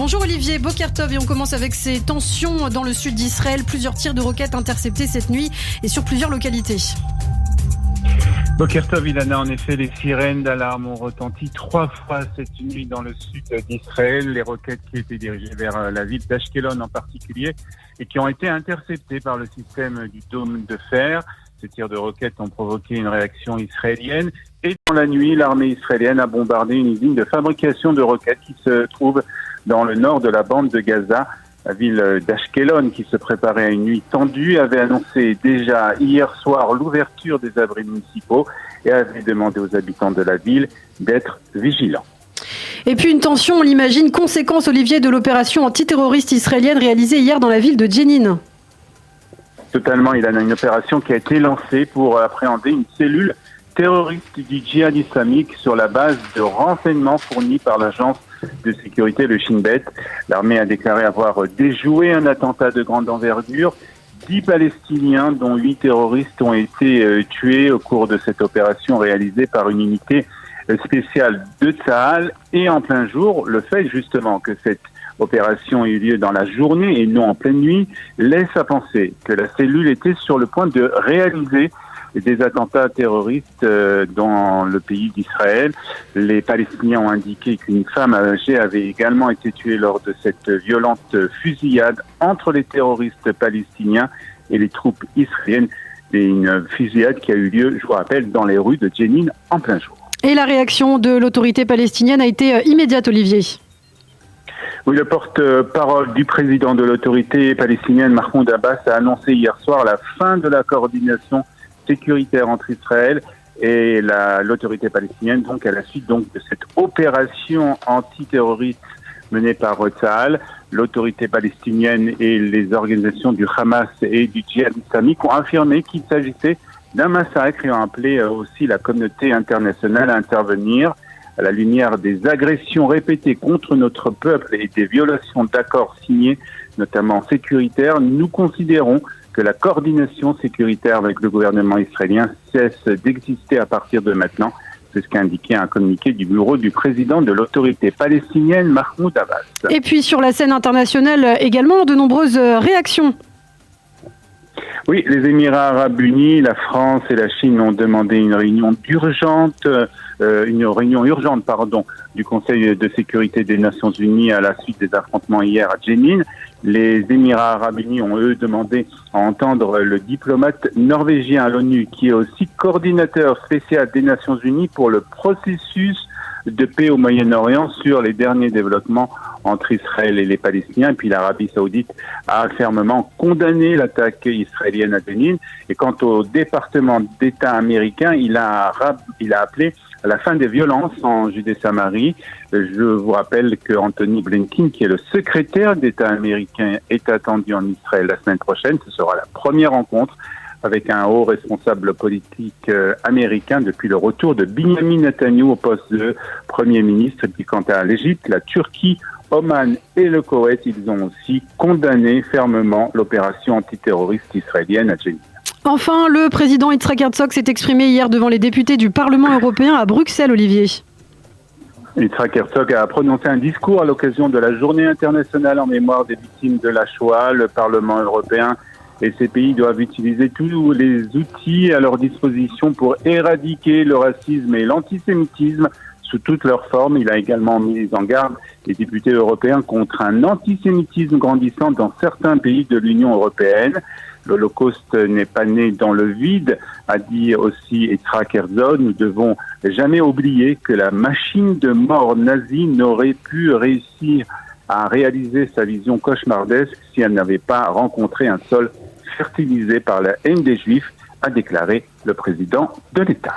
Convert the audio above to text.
Bonjour Olivier, Boker Tov, et on commence avec ces tensions dans le sud d'Israël. Plusieurs tirs de roquettes interceptés cette nuit et sur plusieurs localités. Boker Tov, Ilana, en effet, les sirènes d'alarme ont retenti 3 fois cette nuit dans le sud d'Israël. Les roquettes qui étaient dirigées vers la ville d'Ashkelon en particulier et qui ont été interceptées par le système du dôme de fer. Ces tirs de roquettes ont provoqué une réaction israélienne. Et dans la nuit, l'armée israélienne a bombardé une usine de fabrication de roquettes qui se trouve dans le nord de la bande de Gaza. La ville d'Ashkelon, qui se préparait à une nuit tendue, avait annoncé déjà hier soir l'ouverture des abris municipaux et avait demandé aux habitants de la ville d'être vigilants. Et puis une tension, on l'imagine, conséquence, Olivier, de l'opération antiterroriste israélienne réalisée hier dans la ville de Jenin. Totalement, il y a une opération qui a été lancée pour appréhender une cellule terroriste du djihad islamique sur la base de renseignements fournis par l'agence de sécurité, le Shin Bet. L'armée a déclaré avoir déjoué un attentat de grande envergure. 10 Palestiniens, dont 8 terroristes, ont été tués au cours de cette opération réalisée par une unité spéciale de Tsahal. Et en plein jour, le fait justement que cette opération ait eu lieu dans la journée et non en pleine nuit laisse à penser que la cellule était sur le point de réaliser des attentats terroristes dans le pays d'Israël. Les Palestiniens ont indiqué qu'une femme âgée avait également été tuée lors de cette violente fusillade entre les terroristes palestiniens et les troupes israéliennes. Et une fusillade qui a eu lieu, je vous rappelle, dans les rues de Jenin en plein jour. Et la réaction de l'autorité palestinienne a été immédiate, Olivier. Oui, le porte-parole du président de l'autorité palestinienne, Mahmoud Abbas, a annoncé hier soir la fin de la coordination sécuritaire entre Israël et l'autorité palestinienne, donc à la suite donc de cette opération antiterroriste menée par Tsahal. L'autorité palestinienne et les organisations du Hamas et du djihad islamique ont affirmé qu'il s'agissait d'un massacre et ont appelé aussi la communauté internationale à intervenir. À la lumière des agressions répétées contre notre peuple et des violations d'accords signés, notamment sécuritaires, nous considérons que la coordination sécuritaire avec le gouvernement israélien cesse d'exister à partir de maintenant. C'est ce qu'a indiqué un communiqué du bureau du président de l'autorité palestinienne, Mahmoud Abbas. Et puis sur la scène internationale également, de nombreuses réactions. Oui, les Émirats arabes unis, la France et la Chine ont demandé une réunion urgente du Conseil de sécurité des Nations unies à la suite des affrontements hier à Jenin. Les Émirats arabes unis ont, eux, demandé à entendre le diplomate norvégien à l'ONU, qui est aussi coordinateur spécial des Nations unies pour le processus de paix au Moyen-Orient sur les derniers développements entre Israël et les Palestiniens. Et puis l'Arabie saoudite a fermement condamné l'attaque israélienne à Jenin. Et quant au département d'État américain, il a appelé à la fin des violences en Judée-Samarie. Je vous rappelle que Anthony Blinken, qui est le secrétaire d'État américain, est attendu en Israël la semaine prochaine. Ce sera la première rencontre avec un haut responsable politique américain depuis le retour de Benjamin Netanyahou au poste de Premier ministre. Et puis quant à l'Égypte, la Turquie, Oman et le Koweït, ils ont aussi condamné fermement l'opération antiterroriste israélienne à Jenin. Enfin, le président Yitzhak Herzog s'est exprimé hier devant les députés du Parlement européen à Bruxelles, Olivier. Yitzhak Herzog a prononcé un discours à l'occasion de la Journée internationale en mémoire des victimes de la Shoah. Le Parlement européen et ces pays doivent utiliser tous les outils à leur disposition pour éradiquer le racisme et l'antisémitisme sous toutes leurs formes. Il a également mis en garde les députés européens contre un antisémitisme grandissant dans certains pays de l'Union européenne. L'Holocauste n'est pas né dans le vide, a dit aussi Yitzhak Herzog. Nous devons jamais oublier que la machine de mort nazie n'aurait pu réussir à réaliser sa vision cauchemardesque si elle n'avait pas rencontré un sol fertilisé par la haine des Juifs, a déclaré le président de l'État.